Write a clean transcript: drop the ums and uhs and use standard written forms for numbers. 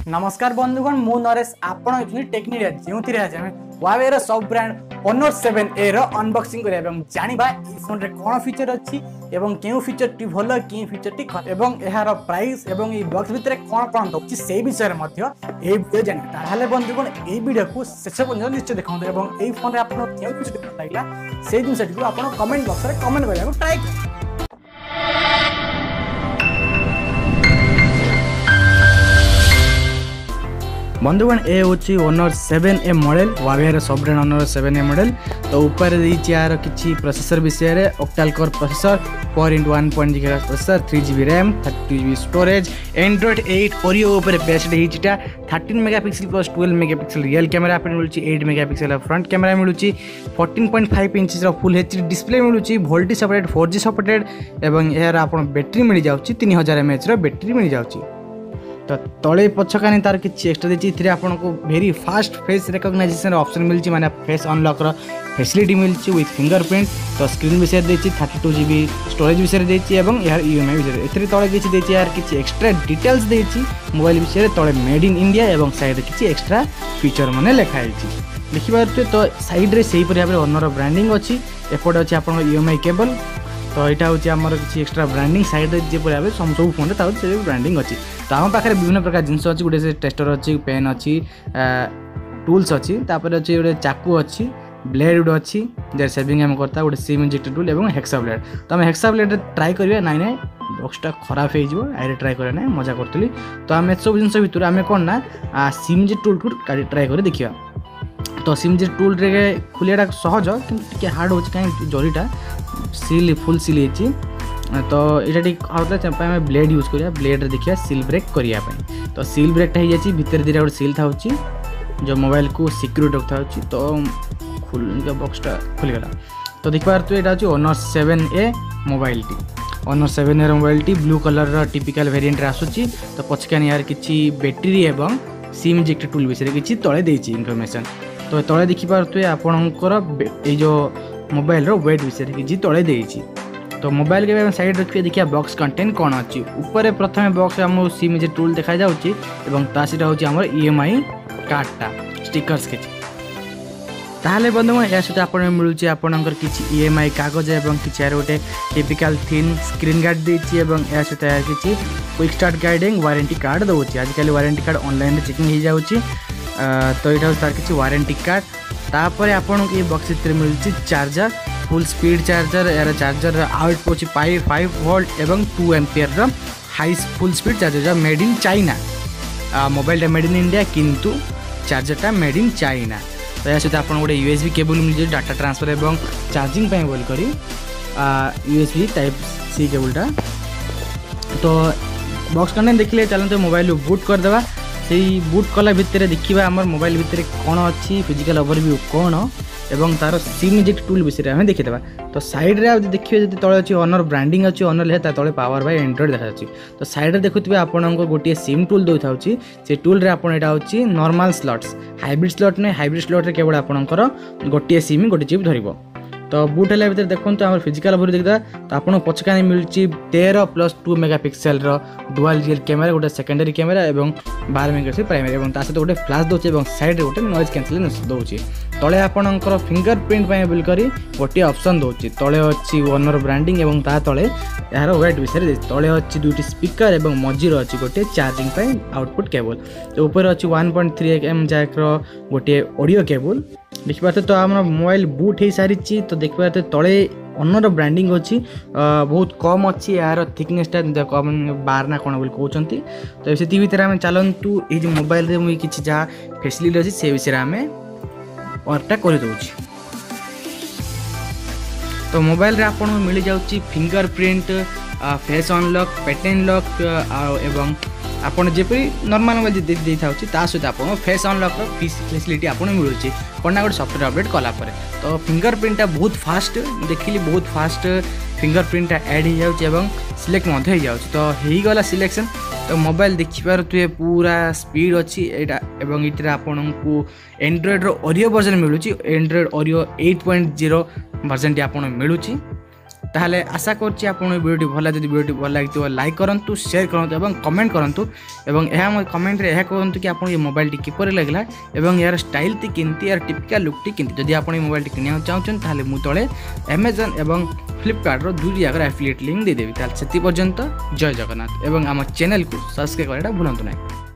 नमस्कार बंधुगण मु नरेश आपण टेक्निक जो वावेर सब ब्रांड Honor 7A रो अनबॉक्सिंग करिया एवं जानिबा ई फोन रे कोन फीचर अछि एवं केउ फीचर टी भलो के फीचर टी खराब एवं एहार प्राइस एवं ई बॉक्स भितरे कोन कोन दछि से विषय मध्य ए वीडियो जानि ताहाले बंधुगण ए वीडियो को शेष पर्यंत निश्चय देखंतु एवं ए फोन रे आपण केउ फीचर लागला से जिंस टी आपण कमेंट बॉक्स रे कमेंट करिया ट्राई बंधुगण ए हूँ Honor 7A मॉडल वावेर सब ब्रांड Honor 7A मॉडल तो ऊपर यार किसी प्रोसेसर विषय रे octal core processor 4x1.0 GHz processor 3GB RAM 32GB storage Android 8 Oreo ऊपर बेस्ड हिटा 13 megapixel plus 12 megapixel rear camera पे मिलुची 8 मेगापिक्सल फ्रंट कैमरा मिलुची 14.5 इंच रो फुल एचडी डिस्प्ले मिलुची वोल्टेज सपोर्टेड 4G सपोर्टेड एवं यार आपन बैटरी मिल जाउची 3000 mAh रो बैटरी मिल जाउची तो तले पछकानी तार किछि एक्स्ट्रा देछि इथिरे आपन को very fast face recognisation option मिलछि माने फेस अनलॉक रो फैसिलिटी मिलछि विथ फिंगरप्रिंट तो स्क्रीन विषय देछि 32GB स्टोरेज विषय देछि एवं यार ईएमआई विषय इथिरे तले किछि देछि यार किछि एक्स्ट्रा डिटेल्स देछि मोबाइल विषय तले मेड इन इंडिया एवं साइड रे किछि एक्स्ट्रा फीचर माने लिखा हिछि देखि पारते तो साइड रे सेही परि भाबरे Honor ब्रांडिंग अछि एपड अछि आपन ईएमआई केबल तो यहाँ हूँ आमर किसी एक्स्ट्रा ब्रांडिंग साइड रे भाव सब फोन से ब्रांडिंग अच्छी तो आम पाखे विभिन्न प्रकार जिनस अच्छी गोटे टेस्टर अच्छी पेन अच्छी टूल्स अच्छी अच्छी गोटे चाकू अच्छी ब्लेड गुड अच्छी जर सेविंग आम करता गोटे सिम इंजेक्टर टूल और हेक्सा ब्लेड तो आम हेक्सा ब्लेड ट्राई करिया नाई नाई बॉक्सटा खराब हो आइरे ट्राई करा ना मजा करी तो आम सब जिन भितर आम कौन ना सिम इंजेक्टर टूल को ट्राई कर देखिए तो सिम इंजेक्टर टूल रे खुलियाटा सहज कि हार्ड हो कहीं जरीटा सील फुल सील होती तो यहाँ ठीक आम ब्लेड यूज करिया ब्लेड देखिए सील ब्रेक करने तो सील ब्रेकटा हो जाए भितर दीटा गोटे सील था जो मोबाइल को सिक्योर रखता तो खुल बॉक्सटा खुलीगला तो देख पार यहाँ हूँ Honor 7A मोबाइल टी Honor 7A मोबाइल टी ब्लू कलर टिपिकल वेरिएंट आसूची तो पछकानी यार किसी बैटेरी एवं सिम इंजेक्टर टूल विषय किसी तले देछि इनफॉरमेशन तो तले देखिपारे आपणकर जो मोबाइल रो वेट विषय किसी तले देछि तो मोबाइल के साइड रखिए देखिए बॉक्स कंटेंट कौन अच्छी ऊपर प्रथम बॉक्स आम सिम जे टूल देखा जाउची एवं तासीटा होची हमर ईएमआई कार्डटा स्टिकर्स के ताहले बंधुगण या सहित आपण मिलुची आपणकर किछि ईएमआई कागज एवं किछि यार गोटे टिपिकल थिन स्क्रीन गार्ड देछि एवं या सहित किछि quick start guiding warranty card दउची आजकल वारंटी कार्ड ऑनलाइन रे चेकिंग हो जाउची तो यहाँ तार किछि वारंटी कार्ड तापर आपन को ये बॉक्स भितर मिलुची चार्जर फुल स्पीड चार्जर यार चार्जर आउटपुट 5 वोल्ट एवं 2 एम्पियर रो high full speed charger made in China mobile made in India किंतु चार्जरटा मेड इन चाइना तो यहाँ सहित आप गोटे USB केबल मिल डाटा ट्रांसफर एवं चार्जिंग बोल कर USB टाइप सी केबलटा तो बॉक्स कंटेंट देखिए चलते मोबाइल बूट करदेवा से बूट कला भितर देखा आम मोबाइल भितर कौन अच्छी फिजिकल ओवरव्यू कौन एवं तार सिम इंजेक्ट टूल विषय में देखीदेवा तो साइड रे देखिए जब तले अच्छी Honor ब्रांडिंग अच्छी Honor लिखा तले पावर बाय एंड्रॉइड देखा तो साइड रे देखुए आपन गोटे सिम टूल दौथा से टूल रे आपन एटा होची नॉर्मल स्लॉट्स हाइब्रिड स्लॉट नहीं हाइब्रिड स्लॉट रे केवल आपनकर गोटे सिम गोटे चिप धरिबो तो बूट है भर देखो आम फिजिकल ओवरव्यू देखा तो आपको पछकानी मिलूँ 13+2 मेगापिक्सल डुअल रियल कैमरा गोटे सेकेंडरी कैमरा और 12 मेगापिक्सल प्राइमरी और सहित गोटे फ्लैश दूसरे और साइड गोटे नॉइज कैंसलेशन दूसरी तले आपणकर फिंगरप्रिंट बोल कर गोटे ऑप्शन दूसरी तले अच्छी Honor ब्रांडिंग और ता तले यार वेट विषय तले अच्छी दुईटी स्पीकर और मझीर अच्छी गोटे चार्जिंग आउटपुट केबल तो ऊपर अच्छी 1.3mm जैक गोटे ऑडियो केबल देखिए तो आम मोबाइल बूट हो सारी तो देखिए तले Honor ब्रांडिंग अच्छी बहुत कम अच्छी यार थिकनेसटा कम 12 ना कौन बोल कहते तो से भितर आम चलतु ये मोबाइल मुझे किसी जहाँ फैसिलिटी अच्छी से विषय आम वर्कटा कर दूची तो मोबाइल रे आपन मिल जाउची fingerprint face unlock pattern lock एवं आपन जेपरी नॉर्मल मोबाइल दे था ता सहित आपन फेस अनलॉक फैसिलिटी आपन मिलुची कोना गोटे सॉफ्टवेयर अपडेट कला परे तो फिंगरप्रिंटा बहुत फास्ट देखिली बहुत फास्ट फिंगरप्रिंटा ऐड हो जाउची एवं सिलेक्ट मध्य हो जाउची तो हेई गला सिलेक्शन तो मोबाइल देखिपार तुए पूरा स्पीड अच्छी एटा एवं इटर आपन को एंड्रॉइड रो ऑडियो वर्जन मिलुची एंड्रॉइड ऑडियो 8.0 वर्जन टी आपन मिलुची ताहले आशा करछि आपन वीडियो भल जदि वीडियो भल लागितो लाइक करंतु शेयर करंतु एवं कमेंट करंतु एवं एहा कमेंट रे एहा कहंतु कि आपन ये मोबाइल टी किपर लागला एवं यार स्टाइल ती किंती यार टिपिकल लुक टी किंती जदि आपन ये मोबाइल टी किनिया चाहछन ताहले मु तळे Amazon एवं फ्लिपकार्ट रो दुई जगह एफिलिएट लिंक दे देबी ताल सेति पर्यंत जय जगन्नाथ एवं हम चैनल को सब्सक्राइब करडा भूलंतु नै।